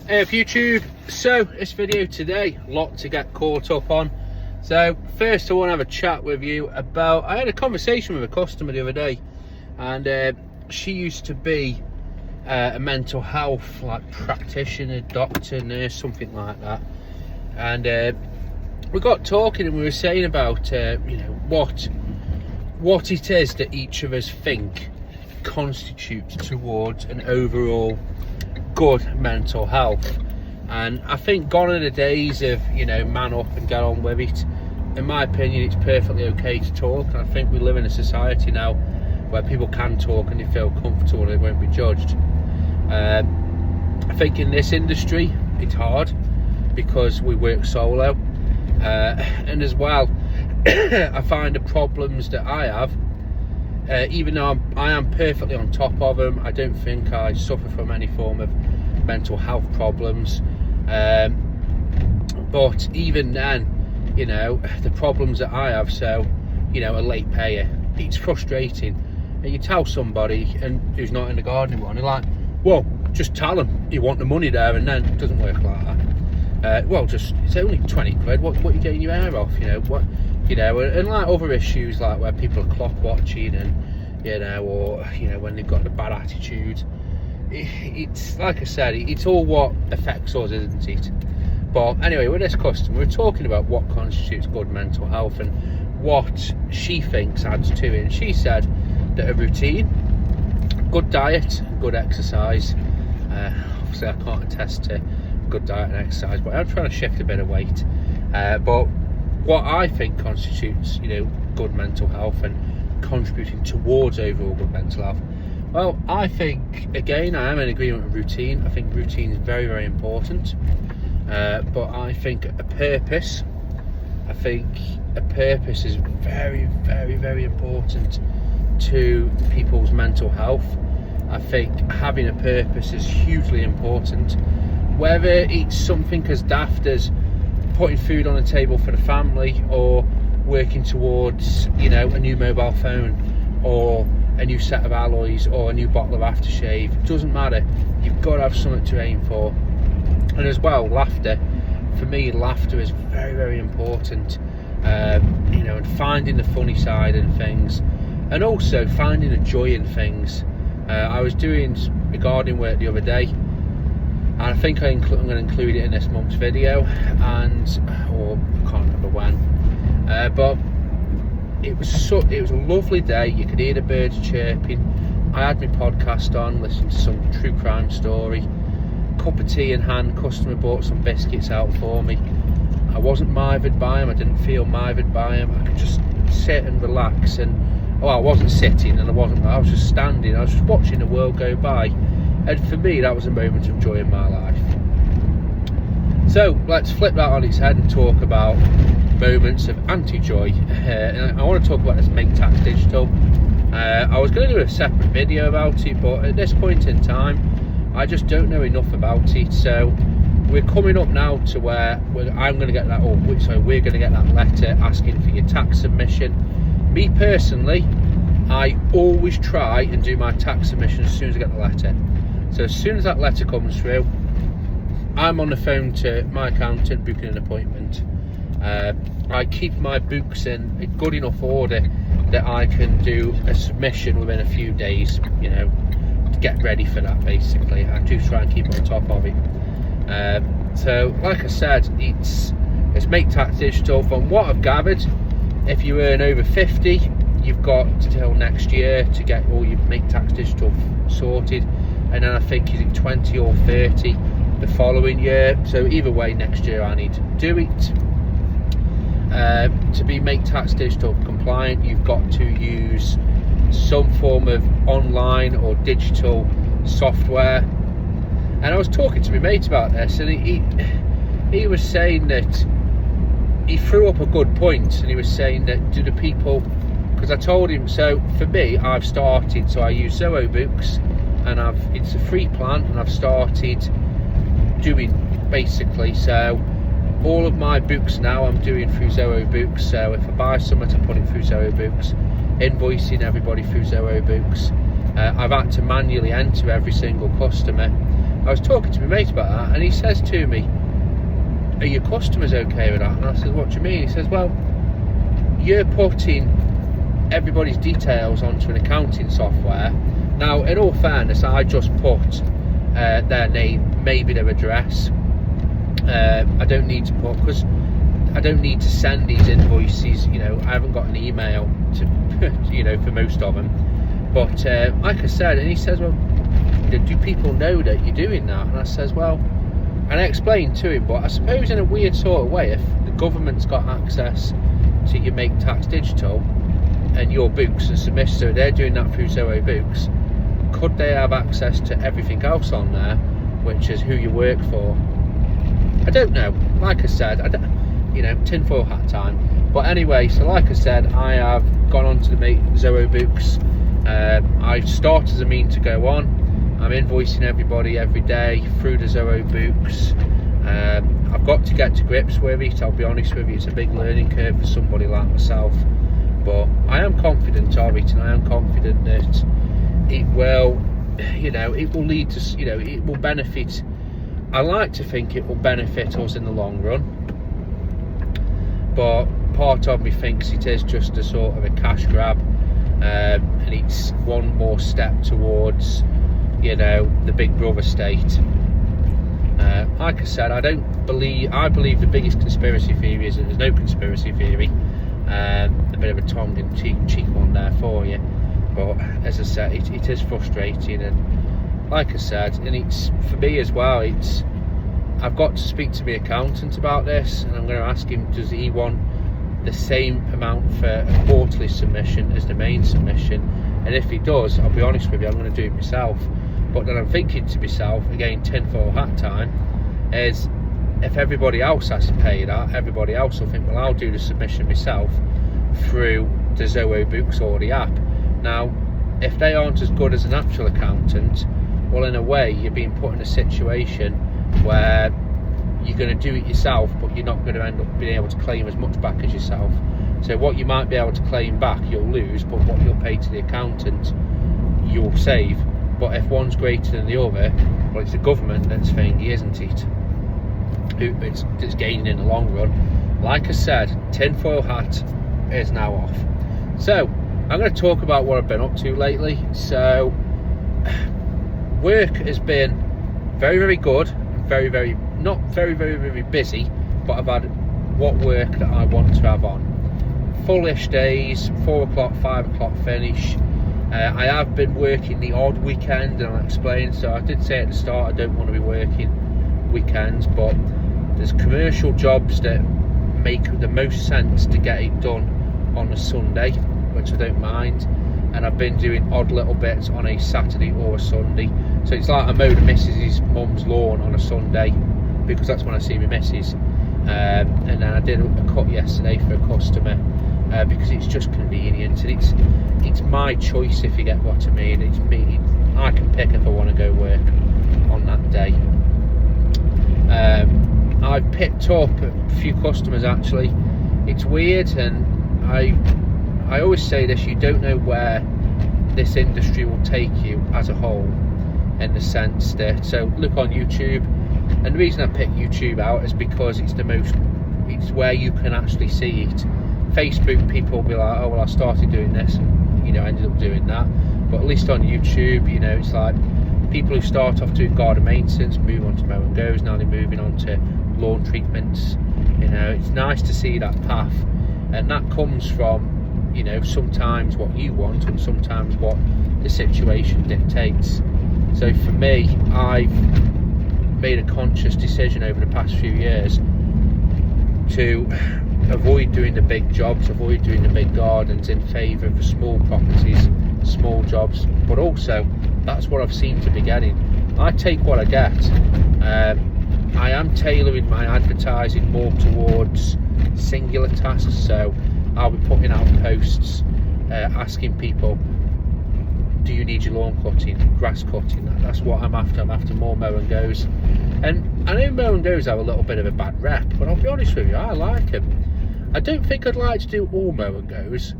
Hey up YouTube, so this video today, a lot to get caught up on. So first I want to have a chat with you about, I had a conversation with a customer the other day, and she used to be a mental health practitioner, doctor, nurse, something like that. And we got talking and we were saying about what it is that each of us think constitutes towards an overall good mental health. And I think gone are the days of man up and get on with it. In my opinion, it's perfectly okay to talk, and I think we live in a society now where people can talk and they feel comfortable and they won't be judged. I think in this industry it's hard because we work solo, and as well I find the problems that I have, even though I am perfectly on top of them, I don't think I suffer from any form of mental health problems, but even then, the problems that I have, so a late payer, it's frustrating. And you tell somebody and who's not in the gardening one, they're like, well, just tell them you want the money there, and then it doesn't work like that. Well, just, it's only 20 quid, what are you getting your hair off, and like other issues like where people are clock watching and or when they've got the bad attitude. It's like I said, it's all what affects us, isn't it? But anyway, with this customer, we're talking about what constitutes good mental health and what she thinks adds to it. And she said that a routine, good diet, good exercise. Obviously I can't attest to good diet and exercise, but I'm trying to shift a bit of weight. But what I think constitutes good mental health and contributing towards overall good mental health, well, I think, again, I am in agreement with routine. I think routine is very, very important. But I think a purpose is very, very, very important to people's mental health. I think having a purpose is hugely important. Whether it's something as daft as putting food on the table for the family, or working towards, a new mobile phone, or a new set of alloys, or a new bottle of aftershave, it doesn't matter. You've got to have something to aim for. And as well, laughter. For me, laughter is very, very important. And finding the funny side in things, and also finding a joy in things. I was doing a gardening work the other day, and I think I'm going to include it in this month's video, or I can't remember when. But it was a lovely day. You could hear the birds chirping. I had my podcast on, listened to some true crime story, cup of tea in hand. Customer bought some biscuits out for me. I wasn't mithered by him. I didn't feel mithered by him. I could just sit and relax. And I wasn't sitting, and I was just standing. I was just watching the world go by. And for me, that was a moment of joy in my life. So let's flip that on its head and talk about moments of anti-joy. And I want to talk about this Make Tax Digital. I was going to do a separate video about it, but at this point in time, I just don't know enough about it. So we're coming up now to where we're going to get that letter asking for your tax submission. Me personally, I always try and do my tax submission as soon as I get the letter. So as soon as that letter comes through, I'm on the phone to my accountant booking an appointment. I keep my books in good enough order that I can do a submission within a few days, to get ready for that. Basically, I do try and keep on top of it. So like I said, it's Make Tax Digital. From what I've gathered, if you earn over 50, you've got till next year to get all your Make Tax Digital sorted, and then I think is it 20 or 30 the following year. So either way, next year I need to do it. To be Make Tax Digital compliant, you've got to use some form of online or digital software. And I was talking to my mate about this, and he was saying that he threw up a good point, and he was saying that do the people, because I told him, so for me, I've started, so I use Zoho Books, and it's a free plan, and I've started doing basically, so all of my books now I'm doing through Zoho Books. So if I buy something, to put it through Zoho Books, invoicing everybody through Zoho Books. I've had to manually enter every single customer, I was talking to my mate about that, and he says to me, are your customers okay with that? And I said, what do you mean? He says, well, you're putting everybody's details onto an accounting software. Now, in all fairness, I just put their name, maybe their address. I don't need to put, because I don't need to send these invoices, you know, I haven't got an email to, you know, for most of them. But like I said, and he says, well, do people know that you're doing that? And I says, well, and I explained to him, but I suppose in a weird sort of way, if the government's got access to your Make Tax Digital and your books and submissions, so they're doing that through Zoho Books, could they have access to everything else on there, which is who you work for? I don't know. Like I said, I don't, you know, tinfoil hat time. But anyway, so like I said, I have gone on to the Make Zoho Books. I start as a mean to go on. I'm invoicing everybody every day through the Zoho Books. I've got to get to grips with it, I'll be honest with you. It's a big learning curve for somebody like myself, but I am confident of it, and I am confident that it will, you know, it will lead to, you know, it will benefit. I like to think it will benefit us in the long run, but part of me thinks it is just a sort of a cash grab, and it's one more step towards, you know, the Big Brother state. Like I said, I believe the biggest conspiracy theory is that there's no conspiracy theory. A bit of a tongue-in-cheek one there for you, but as I said, it is frustrating, and like I said, and it's for me as well, it's, I've got to speak to my accountant about this, and I'm going to ask him, does he want the same amount for a quarterly submission as the main submission? And if he does, I'll be honest with you, I'm going to do it myself. But then I'm thinking to myself, again, tinfoil hat time, is if everybody else has to pay that, everybody else will think, well, I'll do the submission myself through the Zoho Books or the app. Now, if they aren't as good as an actual accountant, well, in a way, you're being put in a situation where you're going to do it yourself, but you're not going to end up being able to claim as much back as yourself. So what you might be able to claim back, you'll lose, but what you'll pay to the accountant, you'll save. But if one's greater than the other, well, it's the government that's thingy, isn't it? It's gaining in the long run. Like I said, tinfoil hat is now off. So I'm going to talk about what I've been up to lately. So work has been very, very good, very, not very busy, but I've had what work that I want to have on. Fullish days, 4 o'clock, 5 o'clock finish. I have been working the odd weekend, and I'll explain. So I did say at the start I don't want to be working weekends, but there's commercial jobs that make the most sense to get it done on a Sunday, which I don't mind, and I've been doing odd little bits on a Saturday or a Sunday. So it's like I mowed the missus's mum's lawn on a Sunday, because that's when I see my missus, and then I did a cut yesterday for a customer, because it's just convenient, and it's my choice, if you get what I mean. It's me, I can pick if I want to go work on that day. I've picked up a few customers actually. It's weird, and I always say this, you don't know where this industry will take you as a whole, in the sense that, so look on YouTube, and the reason I pick YouTube out is because it's where you can actually see it. Facebook, people will be like, oh well, I started doing this and, you know, ended up doing that. But at least on YouTube, you know, it's like people who start off doing garden maintenance move on to mow and goes, now they're moving on to lawn treatments. You know, it's nice to see that path, and that comes from, you know, sometimes what you want and sometimes what the situation dictates. So for me, I've made a conscious decision over the past few years to avoid doing the big jobs, avoid doing the big gardens, in favour of the small properties, small jobs. But also, that's what I've seemed to be getting. I take what I get. I am tailoring my advertising more towards singular tasks, so I'll be putting out posts asking people, do you need your lawn cutting, grass cutting? That's what I'm after. I'm after more mow and goes. And I know mow and goes have a little bit of a bad rep, but I'll be honest with you, I like them. I don't think I'd like to do all mow and goes,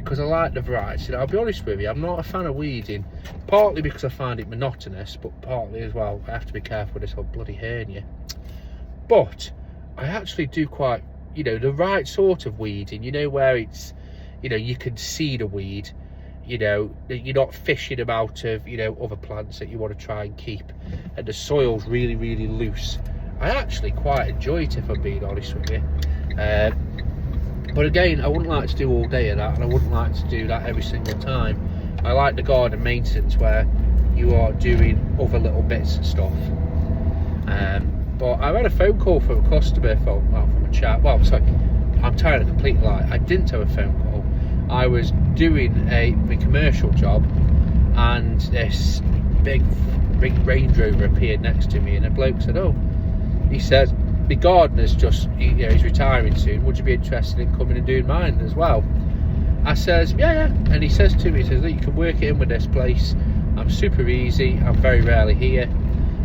because I like the variety. I'll be honest with you, I'm not a fan of weeding, partly because I find it monotonous, but partly as well, I have to be careful with this whole bloody hernia. But I actually do quite, you know, the right sort of weeding, you know, where it's, you know, you can see the weed, you know, you're not fishing them out of, you know, other plants that you want to try and keep, and the soil's really, really loose. I actually quite enjoy it, if I'm being honest with you. But again, I wouldn't like to do all day of that, and I wouldn't like to do that every single time. I like the garden maintenance where you are doing other little bits and stuff. But I had a phone call from a customer, from a chat. Well, sorry, I'm telling a complete lie. I didn't have a phone call. I was doing my commercial job, and this big Range Rover appeared next to me, and a bloke said, "Oh," he says, "the gardener's just, you know, he's retiring soon. Would you be interested in coming and doing mine as well?" I says, yeah. And he says to me, he says, "Look, you can work it in with this place. I'm super easy. I'm very rarely here."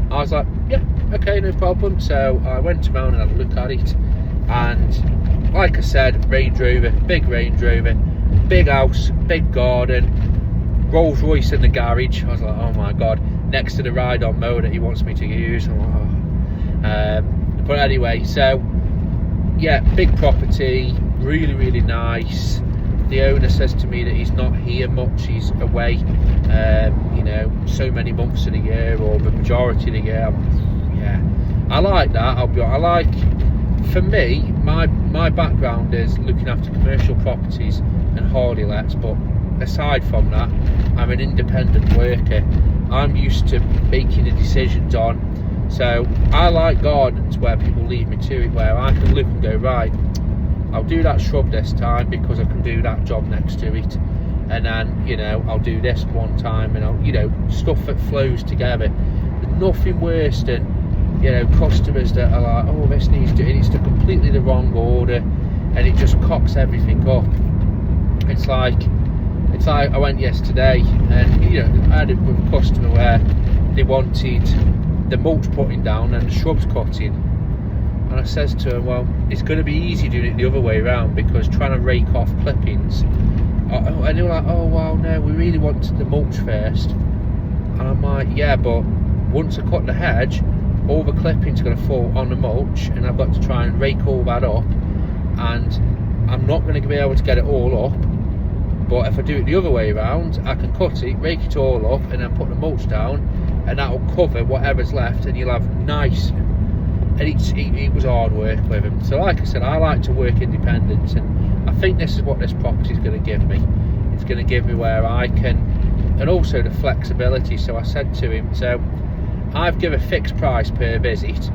I was like, "Yeah, okay, no problem." So I went around and had a look at it, and like I said, Range Rover, big Range Rover, big house, big garden, Rolls Royce in the garage. I was like, oh my god, next to the ride-on mower that he wants me to use. I'm like, oh. But anyway, so yeah, big property, really, really nice. The owner says to me that he's not here much, he's away, you know, so many months of the year, or the majority of the year. Yeah, I like that. I like, for me, my background is looking after commercial properties and holiday lets, but aside from that, I'm an independent worker. I'm used to making the decisions on. So I like gardens where people leave me to it, where I can look and go, right, I'll do that shrub this time because I can do that job next to it, and then, you know, I'll do this one time, and I'll, you know, stuff that flows together. There's nothing worse than, you know, customers that are like, oh, this needs to, it's the completely the wrong order, and it just cocks everything up. It's like I went yesterday, and, you know, I had it with a customer where they wanted the mulch putting down and the shrubs cutting, and I says to her, well, it's going to be easy doing it the other way around, because trying to rake off clippings, and they were like, oh well, no, we really wanted the mulch first. And I'm like, yeah, but once I cut the hedge, all the clippings are going to fall on the mulch, and I've got to try and rake all that up, and I'm not going to be able to get it all up. But if I do it the other way around, I can cut it, rake it all up, and then put the mulch down, and that'll cover whatever's left, and you'll have nice. And it was hard work with him. So like I said, I like to work independent, and I think this is what this property is going to give me. It's going to give me where I can, and also the flexibility. So I said to him, so I've given a fixed price per visit,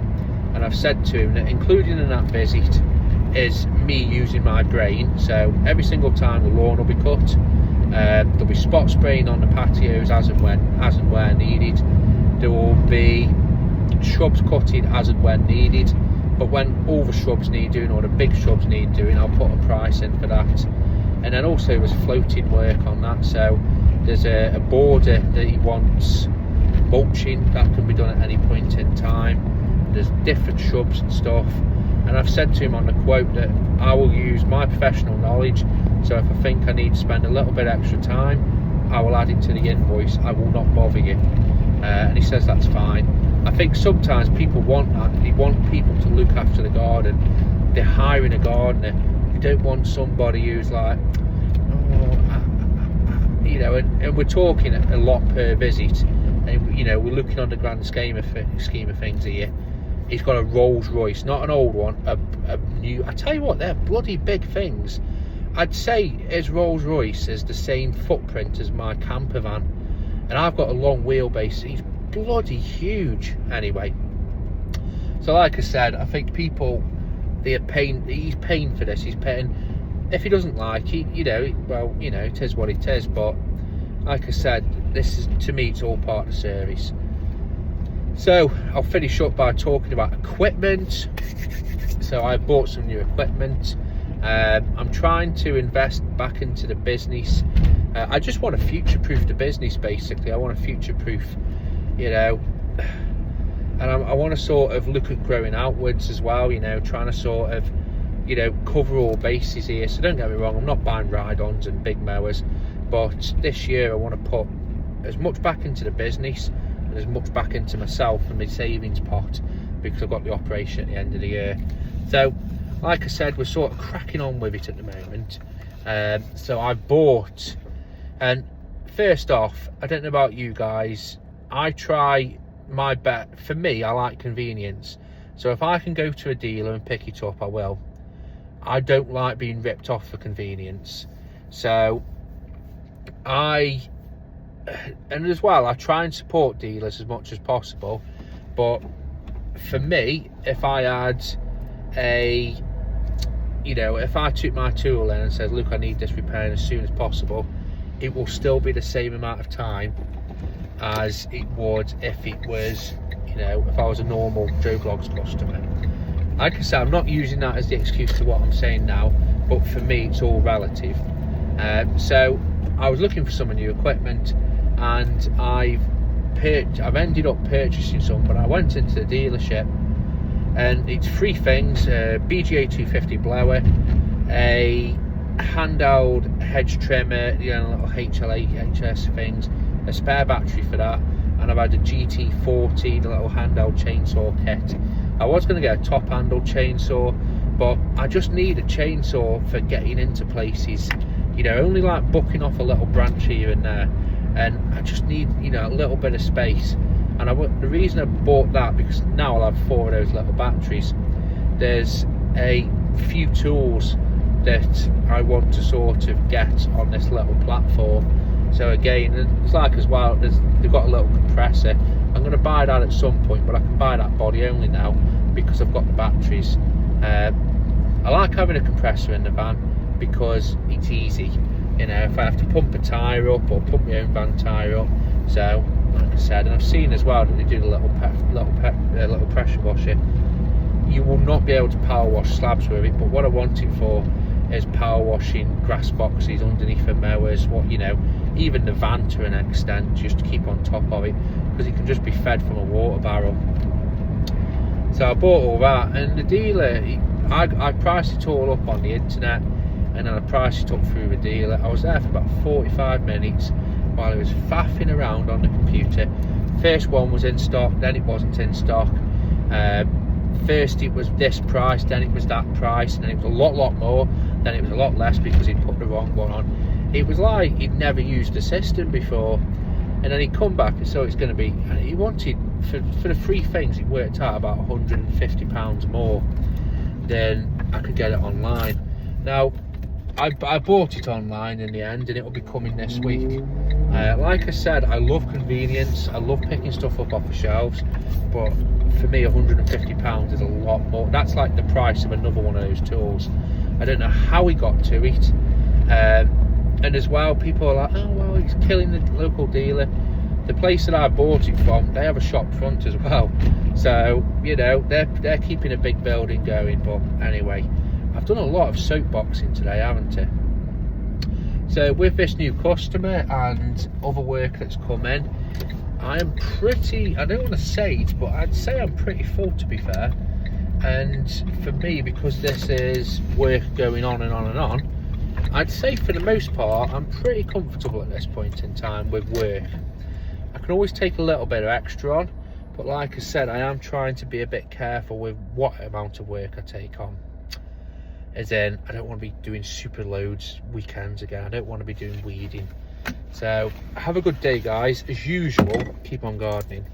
and I've said to him that including in that visit is me using my brain. So every single time the lawn will be cut, there'll be spot spraying on the patios as and where needed. There will be shrubs cutting as and when needed, but when all the shrubs need doing, or the big shrubs need doing, I'll put a price in for that. And then also there's floating work on that, so there's a border that he wants mulching that can be done at any point in time. There's different shrubs and stuff, and I've said to him on the quote that I will use my professional knowledge, so if I think I need to spend a little bit extra time, I will add it to the invoice. I will not bother you. And he says that's fine. I think sometimes people want that. They want people to look after the garden. They're hiring a gardener. They don't want somebody who's like, oh, you know, and we're talking a lot per visit, and, you know, we're looking on the grand scheme of things here. He's got a Rolls Royce, not an old one, a new. I tell you what, they're bloody big things. I'd say his Rolls Royce is the same footprint as my camper van, and I've got a long wheelbase. He's bloody huge. Anyway, so like I said, I think people, he's paying for this. He's paying. If he doesn't like it, you know, well, you know, it is what it is. But like I said, this is, to me, it's all part of the service. So I'll finish up by talking about equipment. So I bought some new equipment. I'm trying to invest back into the business. I just want to future-proof the business, basically. I want to future-proof, you know, and I want to sort of look at growing outwards as well, you know, trying to sort of you know, cover all bases here. So don't get me wrong, I'm not buying ride-ons and big mowers, but this year I want to put as much back into the business and as much back into myself and my savings pot, because I've got the operation at the end of the year. So like I said, we're sort of cracking on with it at the moment. So I bought, and first off, I don't know about you guys, I try my bet. For me, I like convenience. So if I can go to a dealer and pick it up, I will. I don't like being ripped off for convenience. So and as well, I try and support dealers as much as possible. But for me, if I had if I took my tool in and said, look, I need this repaired as soon as possible, it will still be the same amount of time as it would if it was, if I was a normal Joe Blogs customer. Like I said, I'm not using that as the excuse to what I'm saying now, but for me, it's all relative. So I was looking for some new equipment, and I've ended up purchasing some, but I went into the dealership, and it's 3 things: BGA 250 blower, a handheld hedge trimmer, little HLA, HS things, a spare battery for that, and I've had a GT40, the little handheld chainsaw kit. I was going to get a top handled chainsaw, but I just need a chainsaw for getting into places, only like bucking off a little branch here and there, and I just need, a little bit of space. And the reason I bought that, because now I'll have 4 of those little batteries. There's a few tools that I want to sort of get on this little platform. So again, it's like as well, they've got a little compressor. I'm going to buy that at some point, but I can buy that body only now because I've got the batteries. I like having a compressor in the van because it's easy. If I have to pump a tyre up or pump my own van tyre up. So like I said, and I've seen as well that they do the little pressure washer. You will not be able to power wash slabs with it, but what I want it for is power washing grass boxes underneath the mowers, even the van to an extent, just to keep on top of it, because it can just be fed from a water barrel. So I bought all that, and the dealer, I priced it all up on the internet, and then I priced it up through the dealer. I was there for about 45 minutes while he was faffing around on the computer. First one was in stock, then it wasn't in stock. First it was this price, then it was that price, and then it was a lot more, then it was a lot less because he'd put the wrong one on. It was like he'd never used the system before, and then he'd come back and so it's going to be, and he wanted, for the 3 things, it worked out about £150 more than I could get it online. Now I bought it online in the end, and it will be coming this week. Like I said, I love convenience, I love picking stuff up off the shelves, but for me £150 is a lot more. That's like the price of another one of those tools. I don't know how he got to it. And as well, people are like, oh well, he's killing the local dealer. The place that I bought it from, they have a shop front as well, so they're keeping a big building going. But anyway, I've done a lot of soapboxing today, haven't I? So with this new customer and other work that's come in, I am pretty, I don't want to say it, but I'd say I'm pretty full, to be fair. And for me, because this is work going on and on and on, I'd say for the most part I'm pretty comfortable at this point in time with work. I can always take a little bit of extra on, but like I said, I am trying to be a bit careful with what amount of work I take on. As in, I don't want to be doing super loads weekends again. I don't want to be doing weeding. So have a good day, guys. As usual, keep on gardening.